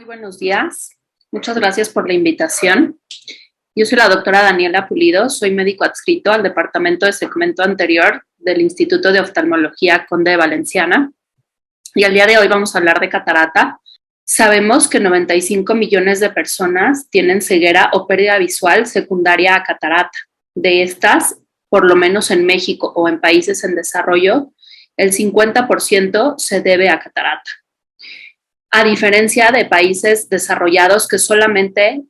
Muy buenos días. Muchas gracias por la invitación. Yo soy la doctora Daniela Pulido, soy médico adscrito al departamento de segmento anterior del Instituto de Oftalmología Conde de Valenciana. Y el día de hoy vamos a hablar de catarata. Sabemos que 95 millones de personas tienen ceguera o pérdida visual secundaria a catarata. De estas, por lo menos en México o en países en desarrollo, el 50% se debe a catarata. A diferencia de países desarrollados que solamente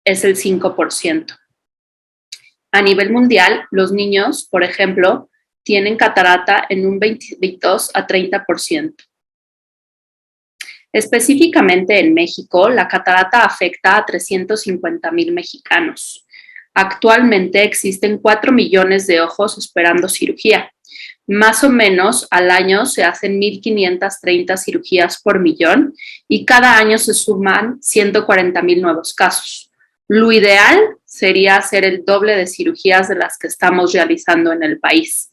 es el 5%. A nivel mundial, los niños, por ejemplo, tienen catarata en un 22 a 30%. Específicamente en México, la catarata afecta a 350,000 mexicanos. Actualmente existen 4 millones de ojos esperando cirugía. Más o menos al año se hacen 1,530 cirugías por millón y cada año se suman 140,000 nuevos casos. Lo ideal sería hacer el doble de cirugías de las que estamos realizando en el país.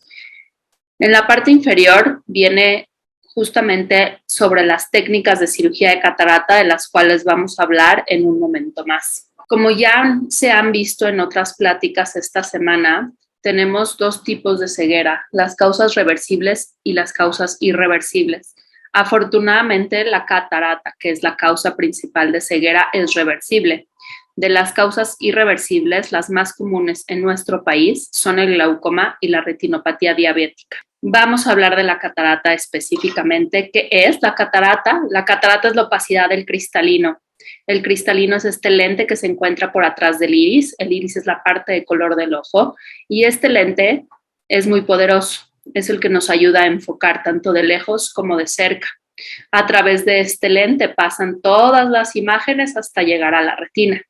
En la parte inferior viene justamente sobre las técnicas de cirugía de catarata, de las cuales vamos a hablar en un momento más. Como ya se han visto en otras pláticas esta semana, tenemos dos tipos de ceguera, las causas reversibles y las causas irreversibles. Afortunadamente, la catarata, que es la causa principal de ceguera, es reversible. De las causas irreversibles, las más comunes en nuestro país son el glaucoma y la retinopatía diabética. Vamos a hablar de la catarata específicamente. ¿Qué es la catarata? La catarata es la opacidad del cristalino. El cristalino es este lente que se encuentra por atrás del iris. El iris es la parte de color del ojo y este lente es muy poderoso. Es el que nos ayuda a enfocar tanto de lejos como de cerca. A través de este lente pasan todas las imágenes hasta llegar a la retina.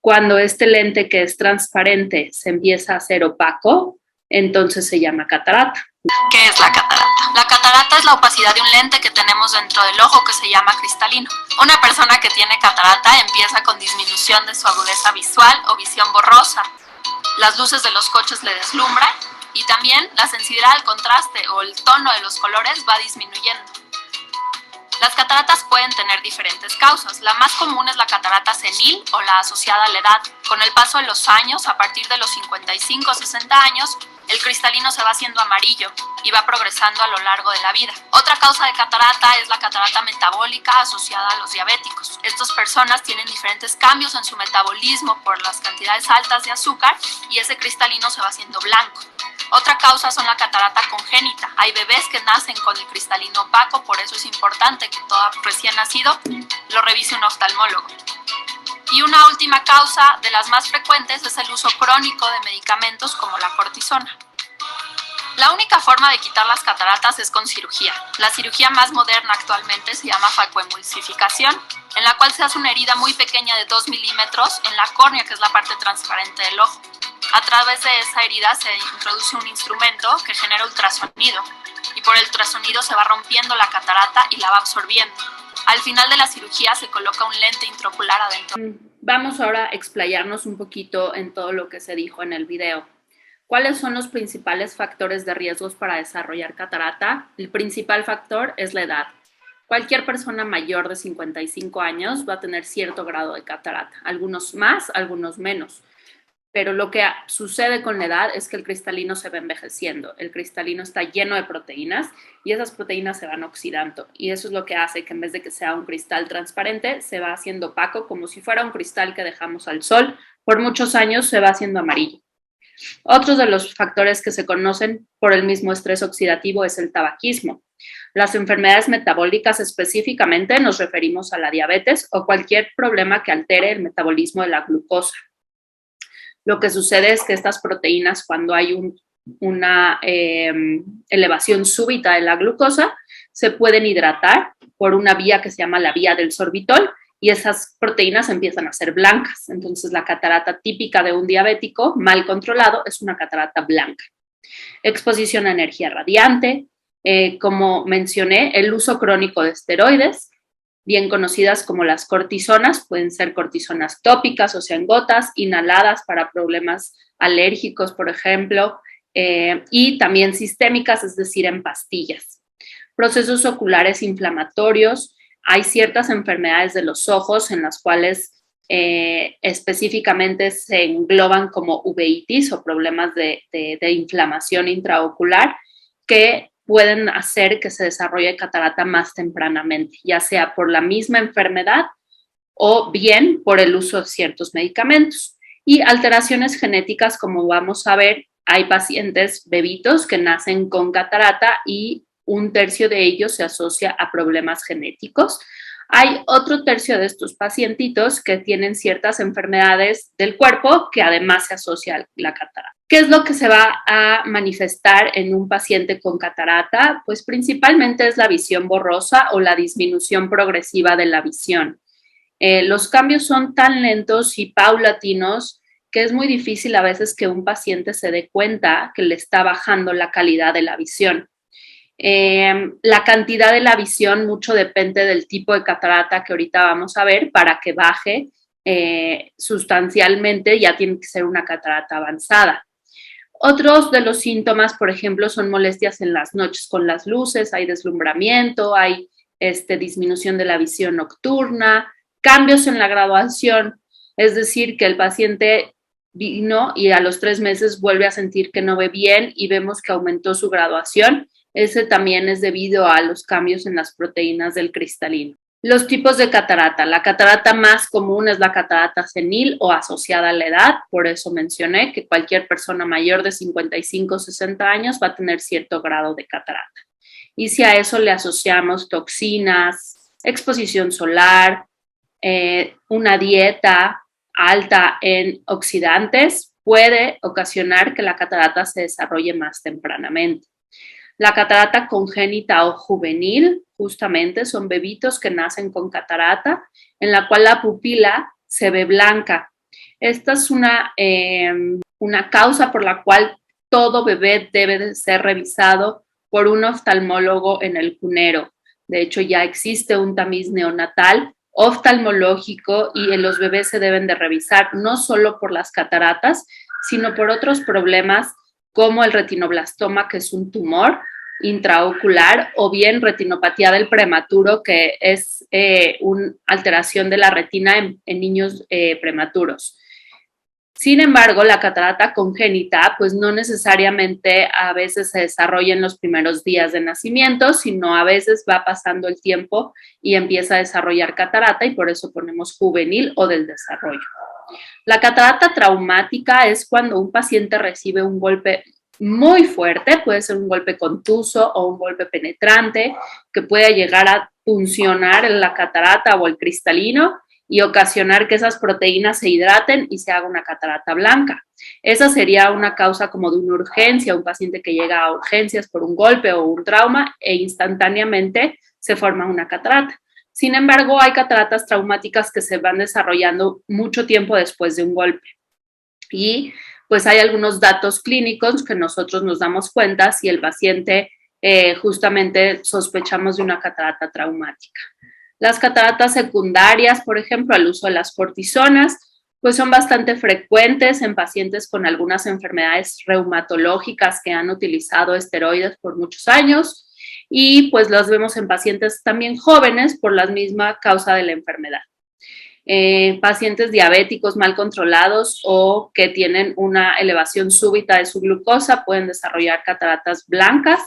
Cuando este lente que es transparente se empieza a hacer opaco, entonces se llama catarata. ¿Qué es la catarata? La catarata es la opacidad de un lente que tenemos dentro del ojo que se llama cristalino. Una persona que tiene catarata empieza con disminución de su agudeza visual o visión borrosa. Las luces de los coches le deslumbran y también la sensibilidad al contraste o el tono de los colores va disminuyendo. Las cataratas pueden tener diferentes causas. La más común es la catarata senil o la asociada a la edad. Con el paso de los años, a partir de los 55 o 60 años, el cristalino se va haciendo amarillo y va progresando a lo largo de la vida. Otra causa de catarata es la catarata metabólica asociada a los diabéticos. Estas personas tienen diferentes cambios en su metabolismo por las cantidades altas de azúcar y ese cristalino se va haciendo blanco. Otra causa son la catarata congénita. Hay bebés que nacen con el cristalino opaco, por eso es importante que todo recién nacido lo revise un oftalmólogo. Y una última causa, de las más frecuentes, es el uso crónico de medicamentos como la cortisona. La única forma de quitar las cataratas es con cirugía. La cirugía más moderna actualmente se llama facoemulsificación, en la cual se hace una herida muy pequeña de 2 milímetros en la córnea, que es la parte transparente del ojo. A través de esa herida se introduce un instrumento que genera ultrasonido y por el ultrasonido se va rompiendo la catarata y la va absorbiendo. Al final de la cirugía se coloca un lente intraocular adentro. Vamos ahora a explayarnos un poquito en todo lo que se dijo en el video. ¿Cuáles son los principales factores de riesgos para desarrollar catarata? El principal factor es la edad. Cualquier persona mayor de 55 años va a tener cierto grado de catarata, algunos más, algunos menos. Pero lo que sucede con la edad es que el cristalino se va envejeciendo. El cristalino está lleno de proteínas y esas proteínas se van oxidando. Y eso es lo que hace que en vez de que sea un cristal transparente, se va haciendo opaco, como si fuera un cristal que dejamos al sol. Por muchos años se va haciendo amarillo. Otros de los factores que se conocen por el mismo estrés oxidativo es el tabaquismo. Las enfermedades metabólicas específicamente nos referimos a la diabetes o cualquier problema que altere el metabolismo de la glucosa. Lo que sucede es que estas proteínas, cuando hay una elevación súbita de la glucosa, se pueden hidratar por una vía que se llama la vía del sorbitol y esas proteínas empiezan a ser blancas. Entonces, la catarata típica de un diabético mal controlado es una catarata blanca. Exposición a energía radiante, como mencioné, el uso crónico de esteroides, bien conocidas como las cortisonas, pueden ser cortisonas tópicas, o sea, en gotas, inhaladas para problemas alérgicos, por ejemplo, y también sistémicas, es decir, en pastillas. Procesos oculares inflamatorios, hay ciertas enfermedades de los ojos en las cuales específicamente se engloban como uveitis o problemas de inflamación intraocular que pueden hacer que se desarrolle catarata más tempranamente, ya sea por la misma enfermedad o bien por el uso de ciertos medicamentos. Y alteraciones genéticas, como vamos a ver, hay pacientes bebitos que nacen con catarata y 1/3 de ellos se asocia a problemas genéticos. Hay otro tercio de estos pacientitos que tienen ciertas enfermedades del cuerpo que además se asocia a la catarata. ¿Qué es lo que se va a manifestar en un paciente con catarata? Pues principalmente es la visión borrosa o la disminución progresiva de la visión. Los cambios son tan lentos y paulatinos que es muy difícil a veces que un paciente se dé cuenta que le está bajando la calidad de la visión. La cantidad de la visión mucho depende del tipo de catarata que ahorita vamos a ver. Para que baje sustancialmente ya tiene que ser una catarata avanzada. Otros de los síntomas, por ejemplo, son molestias en las noches con las luces, hay deslumbramiento, hay disminución de la visión nocturna, cambios en la graduación, es decir, que el paciente vino y a los 3 meses vuelve a sentir que no ve bien y vemos que aumentó su graduación. Ese también es debido a los cambios en las proteínas del cristalino. Los tipos de catarata. La catarata más común es la catarata senil o asociada a la edad. Por eso mencioné que cualquier persona mayor de 55 o 60 años va a tener cierto grado de catarata. Y si a eso le asociamos toxinas, exposición solar, una dieta alta en oxidantes, puede ocasionar que la catarata se desarrolle más tempranamente. La catarata congénita o juvenil, justamente, son bebitos que nacen con catarata, en la cual la pupila se ve blanca. Esta es una causa por la cual todo bebé debe de ser revisado por un oftalmólogo en el cunero. De hecho, ya existe un tamiz neonatal oftalmológico y en los bebés se deben de revisar no solo por las cataratas, sino por otros problemas como el retinoblastoma, que es un tumor intraocular, o bien retinopatía del prematuro, que es una alteración de la retina en niños prematuros. Sin embargo, la catarata congénita, pues no necesariamente a veces se desarrolla en los primeros días de nacimiento, sino a veces va pasando el tiempo y empieza a desarrollar catarata y por eso ponemos juvenil o del desarrollo. La catarata traumática es cuando un paciente recibe un golpe muy fuerte, puede ser un golpe contuso o un golpe penetrante que puede llegar a puncionar en la catarata o el cristalino y ocasionar que esas proteínas se hidraten y se haga una catarata blanca. Esa sería una causa como de una urgencia, un paciente que llega a urgencias por un golpe o un trauma e instantáneamente se forma una catarata. Sin embargo, hay cataratas traumáticas que se van desarrollando mucho tiempo después de un golpe. Y pues hay algunos datos clínicos que nosotros nos damos cuenta si el paciente justamente sospechamos de una catarata traumática. Las cataratas secundarias, por ejemplo, al uso de las cortisonas, pues son bastante frecuentes en pacientes con algunas enfermedades reumatológicas que han utilizado esteroides por muchos años y pues las vemos en pacientes también jóvenes por la misma causa de la enfermedad. Pacientes diabéticos mal controlados o que tienen una elevación súbita de su glucosa pueden desarrollar cataratas blancas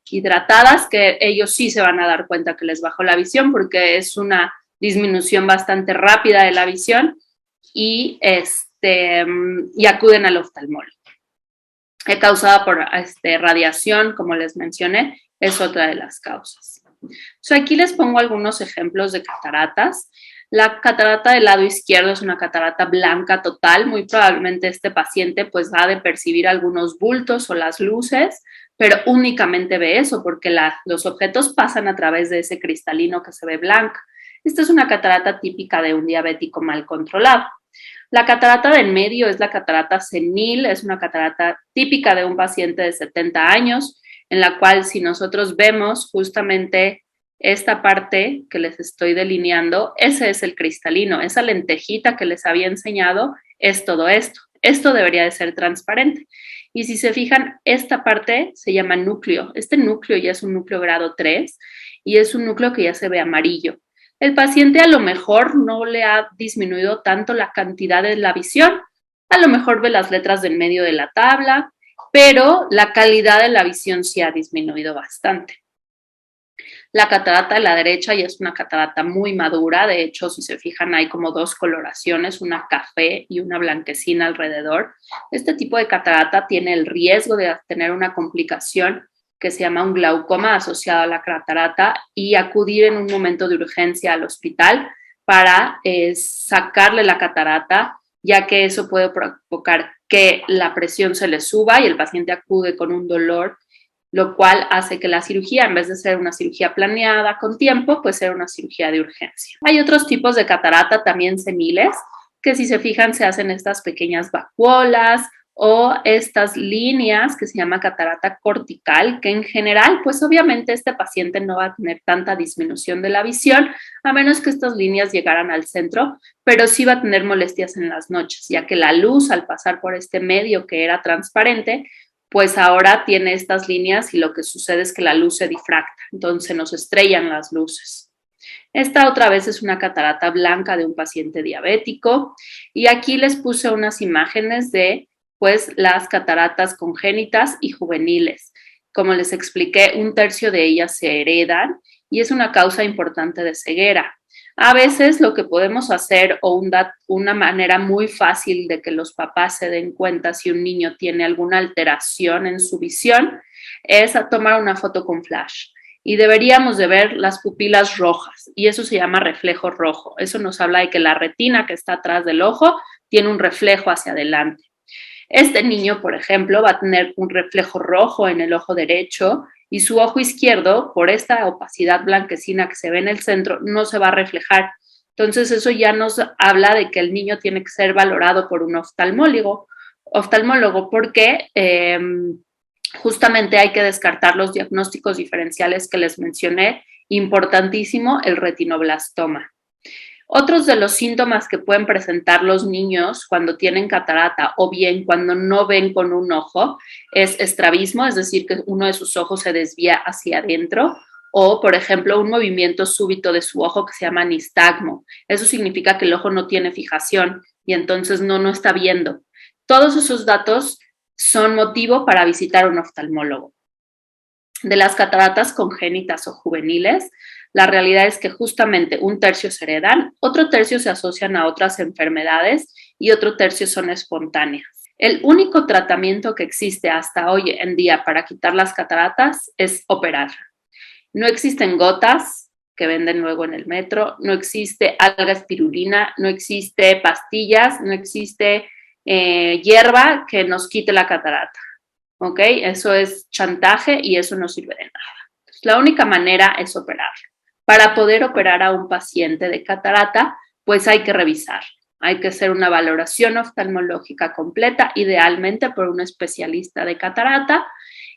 hidratadas, que ellos sí se van a dar cuenta que les bajó la visión porque es una disminución bastante rápida de la visión y acuden al oftalmólogo. Causada por radiación, como les mencioné, es otra de las causas. Aquí les pongo algunos ejemplos de cataratas. La catarata del lado izquierdo es una catarata blanca total. Muy probablemente este paciente pues va a percibir algunos bultos o las luces, pero únicamente ve eso porque los objetos pasan a través de ese cristalino que se ve blanca. Esta es una catarata típica de un diabético mal controlado. La catarata del medio es la catarata senil, es una catarata típica de un paciente de 70 años, en la cual si nosotros vemos justamente esta parte que les estoy delineando, ese es el cristalino, esa lentejita que les había enseñado es todo esto. Esto debería de ser transparente. Y si se fijan, esta parte se llama núcleo. Este núcleo ya es un núcleo grado 3 y es un núcleo que ya se ve amarillo. El paciente a lo mejor no le ha disminuido tanto la cantidad de la visión, a lo mejor ve las letras del medio de la tabla, pero la calidad de la visión sí ha disminuido bastante. La catarata de la derecha ya es una catarata muy madura, de hecho, si se fijan, hay como dos coloraciones, una café y una blanquecina alrededor. Este tipo de catarata tiene el riesgo de tener una complicación que se llama un glaucoma asociado a la catarata y acudir en un momento de urgencia al hospital para sacarle la catarata, ya que eso puede provocar que la presión se le suba y el paciente acude con un dolor, lo cual hace que la cirugía, en vez de ser una cirugía planeada con tiempo, pues sea una cirugía de urgencia. Hay otros tipos de catarata también seniles, que si se fijan se hacen estas pequeñas vacuolas o estas líneas que se llama catarata cortical, que en general, pues obviamente este paciente no va a tener tanta disminución de la visión, a menos que estas líneas llegaran al centro, pero sí va a tener molestias en las noches, ya que la luz al pasar por este medio que era transparente, pues ahora tiene estas líneas y lo que sucede es que la luz se difracta, entonces nos estrellan las luces. Esta otra vez es una catarata blanca de un paciente diabético y aquí les puse unas imágenes de pues las cataratas congénitas y juveniles. Como les expliqué, un tercio de ellas se heredan y es una causa importante de ceguera. A veces lo que podemos hacer o una manera muy fácil de que los papás se den cuenta si un niño tiene alguna alteración en su visión es a tomar una foto con flash. Y deberíamos de ver las pupilas rojas y eso se llama reflejo rojo. Eso nos habla de que la retina que está atrás del ojo tiene un reflejo hacia adelante. Este niño, por ejemplo, va a tener un reflejo rojo en el ojo derecho y su ojo izquierdo, por esta opacidad blanquecina que se ve en el centro, no se va a reflejar. Entonces, eso ya nos habla de que el niño tiene que ser valorado por un oftalmólogo porque justamente hay que descartar los diagnósticos diferenciales que les mencioné. Importantísimo, el retinoblastoma. Otros de los síntomas que pueden presentar los niños cuando tienen catarata o bien cuando no ven con un ojo es estrabismo, es decir, que uno de sus ojos se desvía hacia adentro, o, por ejemplo, un movimiento súbito de su ojo que se llama nistagmo. Eso significa que el ojo no tiene fijación y entonces no está viendo. Todos esos datos son motivo para visitar a un oftalmólogo. De las cataratas congénitas o juveniles, la realidad es que justamente un tercio se heredan, otro tercio se asocian a otras enfermedades y otro tercio son espontáneas. El único tratamiento que existe hasta hoy en día para quitar las cataratas es operar. No existen gotas que venden luego en el metro, no existe alga espirulina, no existe pastillas, no existe hierba que nos quite la catarata. ¿Ok? Eso es chantaje y eso no sirve de nada. La única manera es operar. Para poder operar a un paciente de catarata, pues hay que revisar. Hay que hacer una valoración oftalmológica completa, idealmente por un especialista de catarata.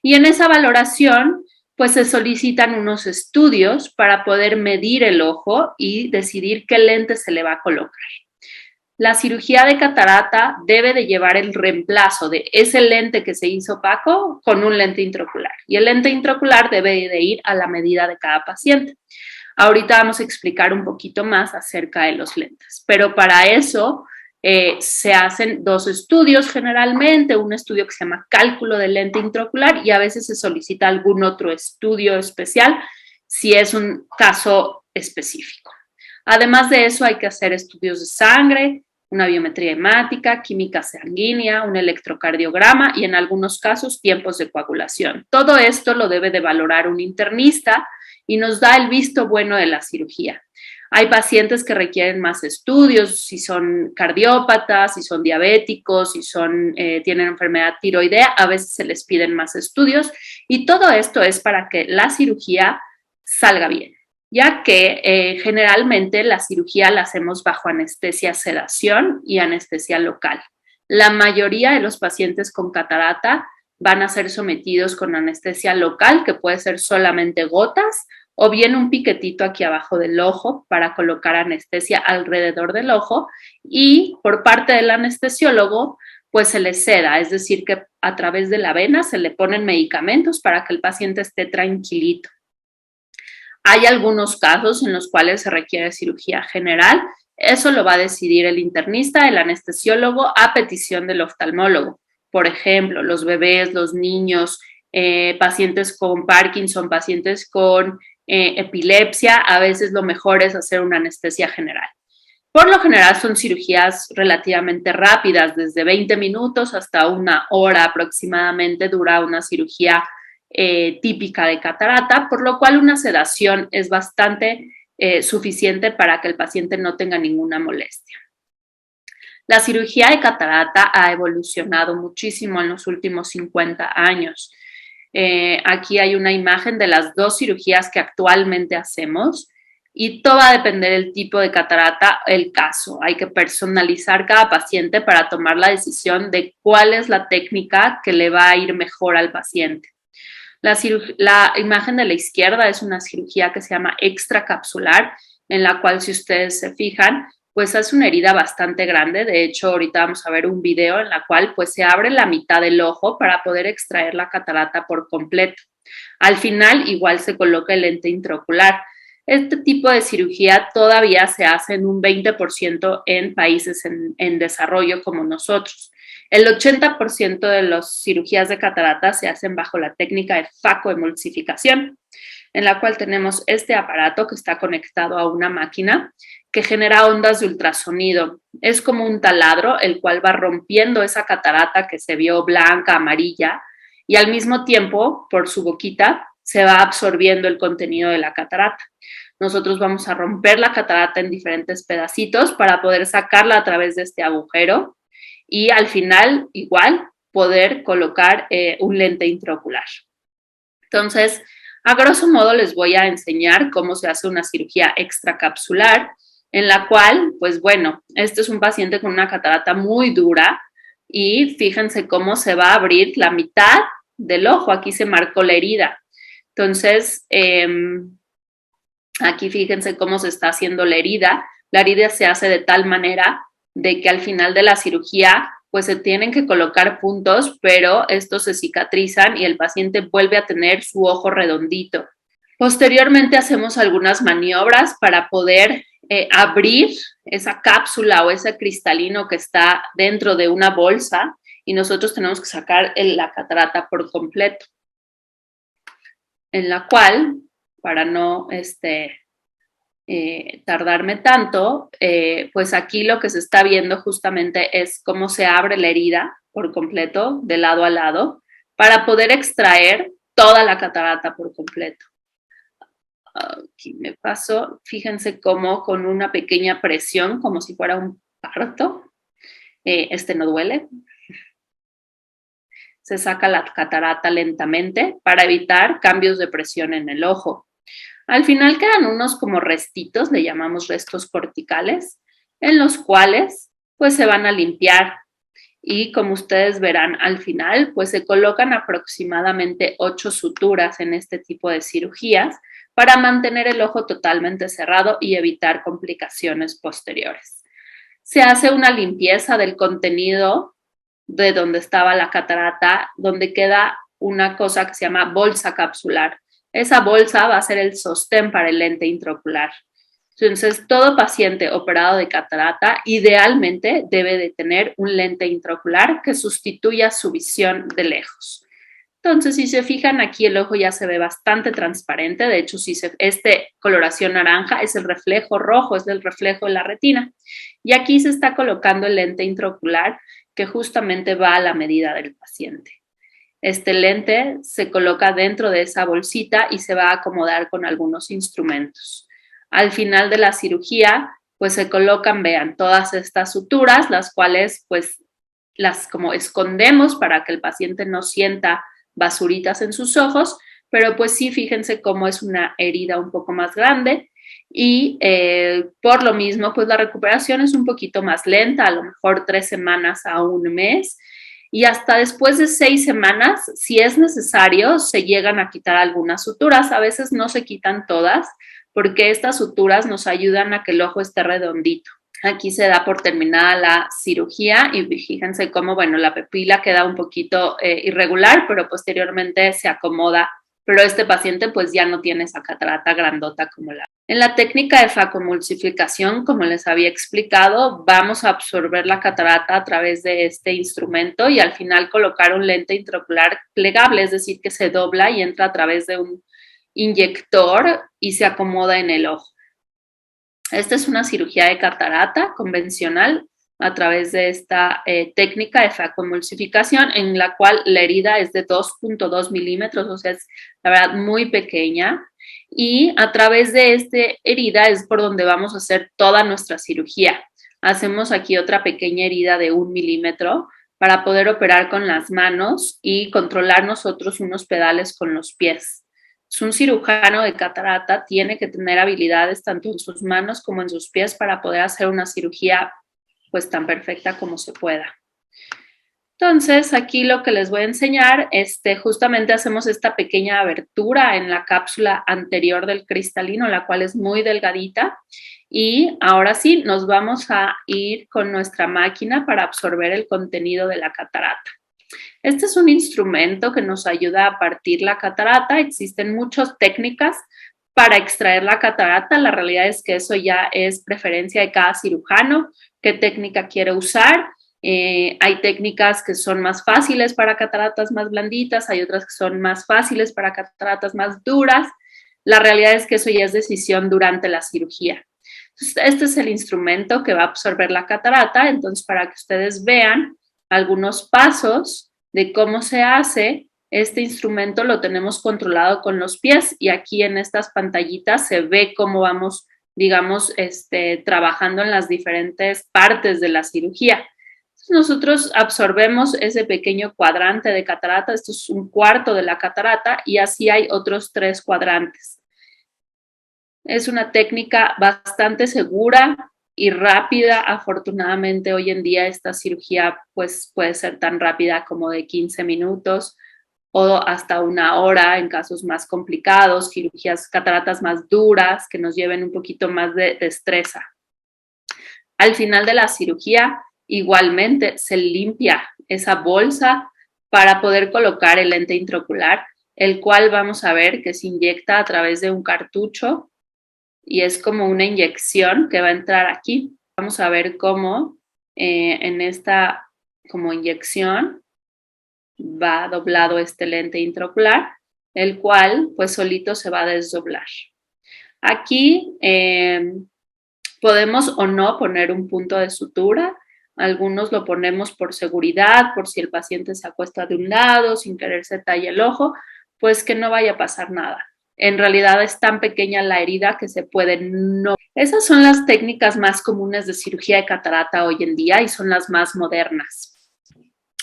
Y en esa valoración, pues se solicitan unos estudios para poder medir el ojo y decidir qué lente se le va a colocar. La cirugía de catarata debe de llevar el reemplazo de ese lente que se hizo opaco con un lente intraocular. Y el lente intraocular debe de ir a la medida de cada paciente. Ahorita vamos a explicar un poquito más acerca de los lentes, pero para eso se hacen dos estudios generalmente, un estudio que se llama cálculo del lente intraocular y a veces se solicita algún otro estudio especial si es un caso específico. Además de eso, hay que hacer estudios de sangre, una biometría hemática, química sanguínea, un electrocardiograma y en algunos casos tiempos de coagulación. Todo esto lo debe de valorar un internista y nos da el visto bueno de la cirugía. Hay pacientes que requieren más estudios, si son cardiópatas, si son diabéticos, si tienen enfermedad tiroidea, a veces se les piden más estudios y todo esto es para que la cirugía salga bien, ya que generalmente la cirugía la hacemos bajo anestesia sedación y anestesia local. La mayoría de los pacientes con catarata van a ser sometidos con anestesia local, que puede ser solamente gotas, o bien un piquetito aquí abajo del ojo para colocar anestesia alrededor del ojo y por parte del anestesiólogo pues se le seda, es decir que a través de la vena se le ponen medicamentos para que el paciente esté tranquilito. Hay algunos casos en los cuales se requiere cirugía general. Eso lo va a decidir el internista, el anestesiólogo, a petición del oftalmólogo. Por ejemplo, los bebés, los niños, pacientes con Parkinson, pacientes con epilepsia, a veces lo mejor es hacer una anestesia general. Por lo general son cirugías relativamente rápidas, desde 20 minutos hasta 1 hora aproximadamente dura una cirugía típica de catarata, por lo cual una sedación es bastante suficiente para que el paciente no tenga ninguna molestia. La cirugía de catarata ha evolucionado muchísimo en los últimos 50 años. Aquí hay una imagen de las 2 cirugías que actualmente hacemos y todo va a depender del tipo de catarata, el caso. Hay que personalizar cada paciente para tomar la decisión de cuál es la técnica que le va a ir mejor al paciente. La imagen de la izquierda es una cirugía que se llama extracapsular, en la cual, si ustedes se fijan, pues es una herida bastante grande. De hecho, ahorita vamos a ver un video en la cual pues se abre la mitad del ojo para poder extraer la catarata por completo. Al final, igual se coloca el lente intraocular. Este tipo de cirugía todavía se hace en un 20% en países en desarrollo como nosotros. El 80% de las cirugías de catarata se hacen bajo la técnica de facoemulsificación, en la cual tenemos este aparato que está conectado a una máquina que genera ondas de ultrasonido. Es como un taladro, el cual va rompiendo esa catarata que se vio blanca, amarilla, y al mismo tiempo, por su boquita, se va absorbiendo el contenido de la catarata. Nosotros vamos a romper la catarata en diferentes pedacitos para poder sacarla a través de este agujero y al final, igual, poder colocar un lente intraocular. Entonces, a grosso modo les voy a enseñar cómo se hace una cirugía extracapsular, en la cual, pues bueno, este es un paciente con una catarata muy dura y fíjense cómo se va a abrir la mitad del ojo. Aquí se marcó la herida. Entonces, aquí fíjense cómo se está haciendo la herida. La herida se hace de tal manera de que al final de la cirugía pues se tienen que colocar puntos, pero estos se cicatrizan y el paciente vuelve a tener su ojo redondito. Posteriormente hacemos algunas maniobras para poder abrir esa cápsula o ese cristalino que está dentro de una bolsa y nosotros tenemos que sacar la catarata por completo, en la cual, para no tardarme tanto, pues aquí lo que se está viendo justamente es cómo se abre la herida por completo, de lado a lado, para poder extraer toda la catarata por completo. Aquí me paso, fíjense cómo con una pequeña presión, como si fuera un parto, no duele. Se saca la catarata lentamente para evitar cambios de presión en el ojo. Al final quedan unos como restitos, le llamamos restos corticales, en los cuales pues se van a limpiar y como ustedes verán al final pues se colocan aproximadamente 8 suturas en este tipo de cirugías para mantener el ojo totalmente cerrado y evitar complicaciones posteriores. Se hace una limpieza del contenido de donde estaba la catarata, donde queda una cosa que se llama bolsa capsular. Esa bolsa va a ser el sostén para el lente intraocular. Entonces, todo paciente operado de catarata idealmente debe de tener un lente intraocular que sustituya su visión de lejos. Entonces, si se fijan, aquí el ojo ya se ve bastante transparente. De hecho, coloración naranja es el reflejo rojo, es el reflejo de la retina. Y aquí se está colocando el lente intraocular que justamente va a la medida del paciente. Este lente se coloca dentro de esa bolsita y se va a acomodar con algunos instrumentos. Al final de la cirugía, pues se colocan, vean, todas estas suturas, las cuales pues las como escondemos para que el paciente no sienta basuritas en sus ojos, pero pues sí, fíjense cómo es una herida un poco más grande y por lo mismo, pues la recuperación es un poquito más lenta, a lo mejor 3 semanas a 1 mes, y hasta después de 6 semanas, si es necesario, se llegan a quitar algunas suturas. A veces no se quitan todas, porque estas suturas nos ayudan a que el ojo esté redondito. Aquí se da por terminada la cirugía y fíjense cómo, bueno, la pupila queda un poquito irregular, pero posteriormente se acomoda pero este paciente pues ya no tiene esa catarata grandota como la. En la técnica de facomulsificación, como les había explicado, vamos a absorber la catarata a través de este instrumento y al final colocar un lente intraocular plegable, es decir, que se dobla y entra a través de un inyector y se acomoda en el ojo. Esta es una cirugía de catarata convencional a través de esta técnica de facomulsificación, en la cual la herida es de 2.2 milímetros, o sea, es la verdad muy pequeña, y a través de esta herida es por donde vamos a hacer toda nuestra cirugía. Hacemos aquí otra pequeña herida de 1 milímetro para poder operar con las manos y controlar nosotros unos pedales con los pies. Un cirujano de catarata tiene que tener habilidades tanto en sus manos como en sus pies para poder hacer una cirugía pues tan perfecta como se pueda. Entonces, aquí lo que les voy a enseñar, justamente hacemos esta pequeña abertura en la cápsula anterior del cristalino, la cual es muy delgadita. Y ahora sí, nos vamos a ir con nuestra máquina para absorber el contenido de la catarata. Este es un instrumento que nos ayuda a partir la catarata. Existen muchas técnicas para extraer la catarata. La realidad es que eso ya es preferencia de cada cirujano, qué técnica quiere usar. Hay técnicas que son más fáciles para cataratas más blanditas, hay otras que son más fáciles para cataratas más duras. La realidad es que eso ya es decisión durante la cirugía. Entonces, este es el instrumento que va a absorber la catarata. Entonces, para que ustedes vean algunos pasos de cómo se hace, este instrumento lo tenemos controlado con los pies y aquí en estas pantallitas se ve cómo vamos, digamos, trabajando en las diferentes partes de la cirugía. Entonces, nosotros absorbemos ese pequeño cuadrante de catarata, esto es 1/4 de la catarata y así hay otros 3 cuadrantes. Es una técnica bastante segura y rápida. Afortunadamente, hoy en día esta cirugía pues, puede ser tan rápida como de 15 minutos o hasta 1 hora en casos más complicados, cirugías cataratas más duras que nos lleven un poquito más de destreza. Al final de la cirugía, igualmente se limpia esa bolsa para poder colocar el lente intraocular, el cual vamos a ver que se inyecta a través de un cartucho y es como una inyección que va a entrar aquí. Vamos a ver cómo en esta como inyección va doblado este lente intraocular, el cual pues solito se va a desdoblar. Aquí podemos o no poner un punto de sutura. Algunos lo ponemos por seguridad, por si el paciente se acuesta de un lado, sin querer se talla el ojo, pues que no vaya a pasar nada. En realidad es tan pequeña la herida que se puede no. Esas son las técnicas más comunes de cirugía de catarata hoy en día y son las más modernas.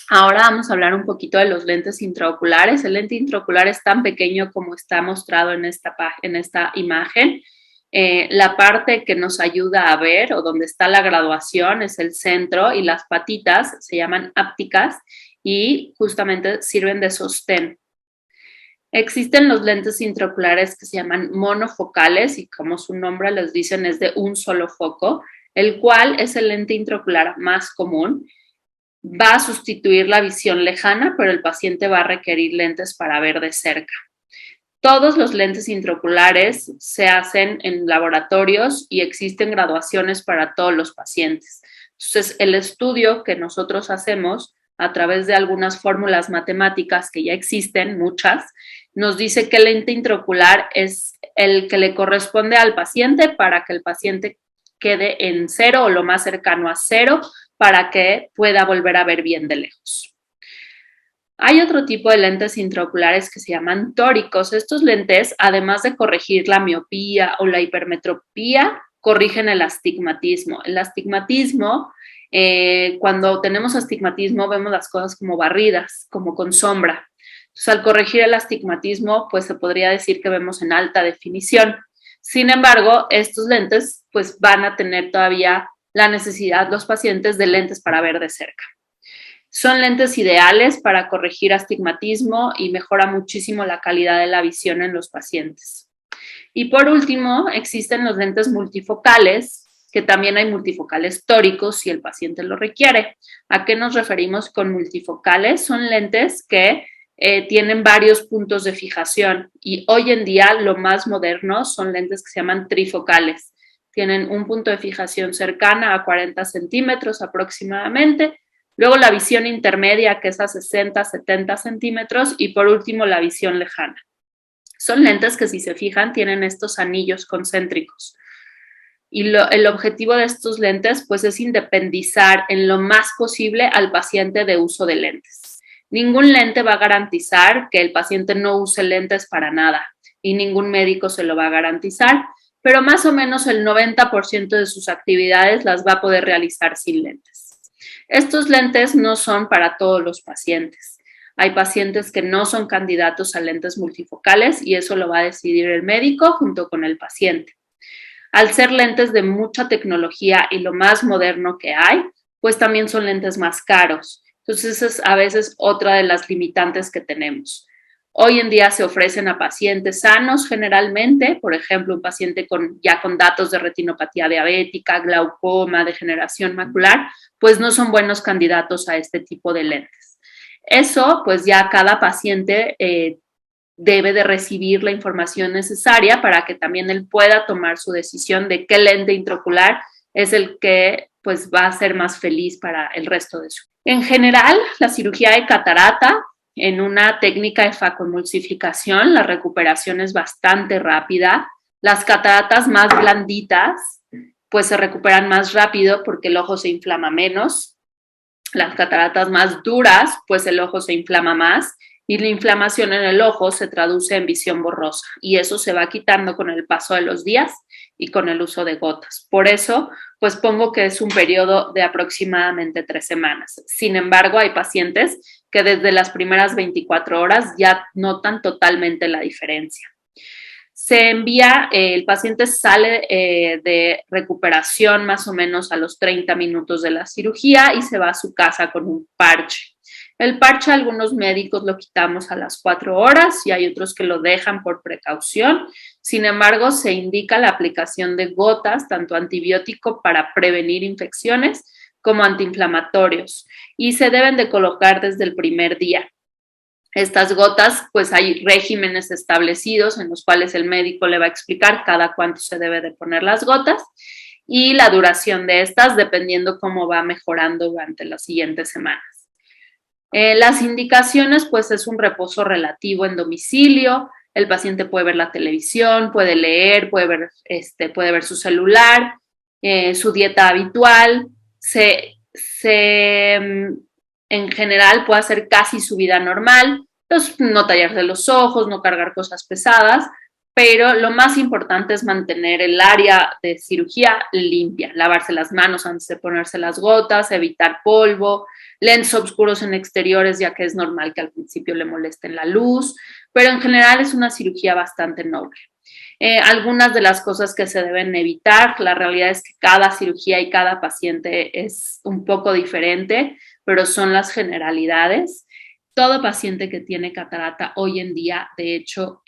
Ahora vamos a hablar un poquito de los lentes intraoculares. El lente intraocular es tan pequeño como está mostrado en esta imagen. La parte que nos ayuda a ver o donde está la graduación es el centro y las patitas se llaman ápticas y justamente sirven de sostén. Existen los lentes intraoculares que se llaman monofocales y como su nombre les dicen es de un solo foco, el cual es el lente intraocular más común. Va a sustituir la visión lejana, pero el paciente va a requerir lentes para ver de cerca. Todos los lentes intraoculares se hacen en laboratorios y existen graduaciones para todos los pacientes. Entonces, el estudio que nosotros hacemos a través de algunas fórmulas matemáticas que ya existen, muchas, nos dice que el lente intraocular es el que le corresponde al paciente para que el paciente quede en 0 o lo más cercano a 0 para que pueda volver a ver bien de lejos. Hay otro tipo de lentes intraoculares que se llaman tóricos. Estos lentes, además de corregir la miopía o la hipermetropía, corrigen el astigmatismo. El astigmatismo, cuando tenemos astigmatismo, vemos las cosas como barridas, como con sombra. Entonces, al corregir el astigmatismo, pues se podría decir que vemos en alta definición. Sin embargo, estos lentes, pues van a tener todavía la necesidad los pacientes de lentes para ver de cerca. Son lentes ideales para corregir astigmatismo y mejora muchísimo la calidad de la visión en los pacientes. Y por último, existen los lentes multifocales, que también hay multifocales tóricos si el paciente lo requiere. ¿A qué nos referimos con multifocales? Son lentes que tienen varios puntos de fijación y hoy en día lo más moderno son lentes que se llaman trifocales. Tienen un punto de fijación cercana a 40 centímetros aproximadamente, luego la visión intermedia que es a 60, 70 centímetros y por último la visión lejana. Son lentes que si se fijan tienen estos anillos concéntricos. Y el objetivo de estos lentes pues es independizar en lo más posible al paciente de uso de lentes. Ningún lente va a garantizar que el paciente no use lentes para nada y ningún médico se lo va a garantizar, pero más o menos el 90% de sus actividades las va a poder realizar sin lentes. Estos lentes no son para todos los pacientes. Hay pacientes que no son candidatos a lentes multifocales y eso lo va a decidir el médico junto con el paciente. Al ser lentes de mucha tecnología y lo más moderno que hay, pues también son lentes más caros. Entonces, esa es a veces otra de las limitantes que tenemos. Hoy en día se ofrecen a pacientes sanos generalmente, por ejemplo, un paciente ya con datos de retinopatía diabética, glaucoma, degeneración macular, pues no son buenos candidatos a este tipo de lentes. Eso, pues ya cada paciente debe de recibir la información necesaria para que también él pueda tomar su decisión de qué lente intraocular es el que pues va a ser más feliz para el resto de su vida. En general, la cirugía de catarata, en una técnica de facomulsificación, la recuperación es bastante rápida. Las cataratas más blanditas pues se recuperan más rápido porque el ojo se inflama menos. Las cataratas más duras, pues el ojo se inflama más y la inflamación en el ojo se traduce en visión borrosa y eso se va quitando con el paso de los días y con el uso de gotas. Por eso, pues pongo que es un periodo de aproximadamente 3 semanas. Sin embargo, hay pacientes que desde las primeras 24 horas ya notan totalmente la diferencia. Se envía, el paciente sale de recuperación más o menos a los 30 minutos de la cirugía y se va a su casa con un parche. El parche algunos médicos lo quitamos a las 4 horas y hay otros que lo dejan por precaución. Sin embargo, se indica la aplicación de gotas, tanto antibiótico para prevenir infecciones como antiinflamatorios y se deben de colocar desde el primer día. Estas gotas, pues hay regímenes establecidos en los cuales el médico le va a explicar cada cuánto se debe de poner las gotas y la duración de estas dependiendo cómo va mejorando durante las siguientes semanas. Las indicaciones, pues es un reposo relativo en domicilio, el paciente puede ver la televisión, puede leer, puede ver su celular, su dieta habitual, en general puede hacer casi su vida normal, pues no tallarse los ojos, no cargar cosas pesadas, pero lo más importante es mantener el área de cirugía limpia, lavarse las manos antes de ponerse las gotas, evitar polvo, lentes oscuros en exteriores, ya que es normal que al principio le molesten la luz, pero en general es una cirugía bastante noble. Algunas de las cosas que se deben evitar, la realidad es que cada cirugía y cada paciente es un poco diferente, pero son las generalidades. Todo paciente que tiene catarata hoy en día, de hecho,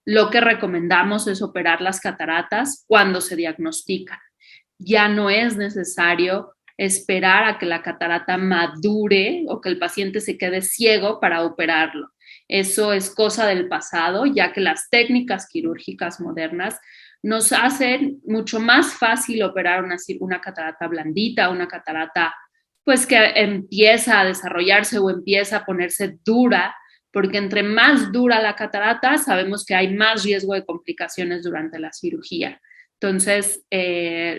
lo que recomendamos es operar las cataratas cuando se diagnostican. Ya no es necesario esperar a que la catarata madure o que el paciente se quede ciego para operarlo. Eso es cosa del pasado, ya que las técnicas quirúrgicas modernas nos hacen mucho más fácil operar una catarata blandita, una catarata pues que empieza a desarrollarse o empieza a ponerse dura, porque entre más dura la catarata, sabemos que hay más riesgo de complicaciones durante la cirugía. Entonces,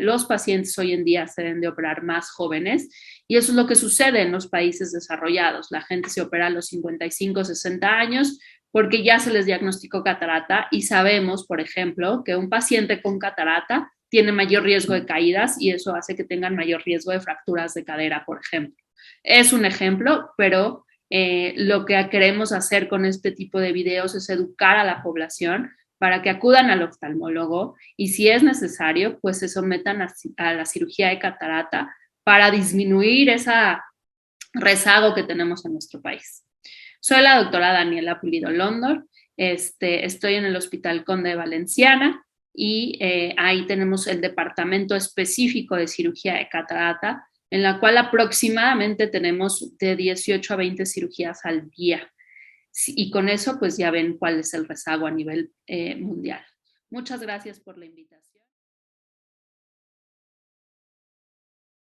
los pacientes hoy en día se deben de operar más jóvenes y eso es lo que sucede en los países desarrollados. La gente se opera a los 55, 60 años porque ya se les diagnosticó catarata y sabemos, por ejemplo, que un paciente con catarata tiene mayor riesgo de caídas y eso hace que tengan mayor riesgo de fracturas de cadera, por ejemplo. Es un ejemplo, pero lo que queremos hacer con este tipo de videos es educar a la población para que acudan al oftalmólogo y si es necesario, pues se sometan a la cirugía de catarata para disminuir ese rezago que tenemos en nuestro país. Soy la doctora Daniela Pulido Londor, estoy en el Hospital Conde Valenciana y ahí tenemos el departamento específico de cirugía de catarata, en la cual aproximadamente tenemos de 18 a 20 cirugías al día. Y con eso pues ya ven cuál es el rezago a nivel mundial. Muchas gracias por la invitación.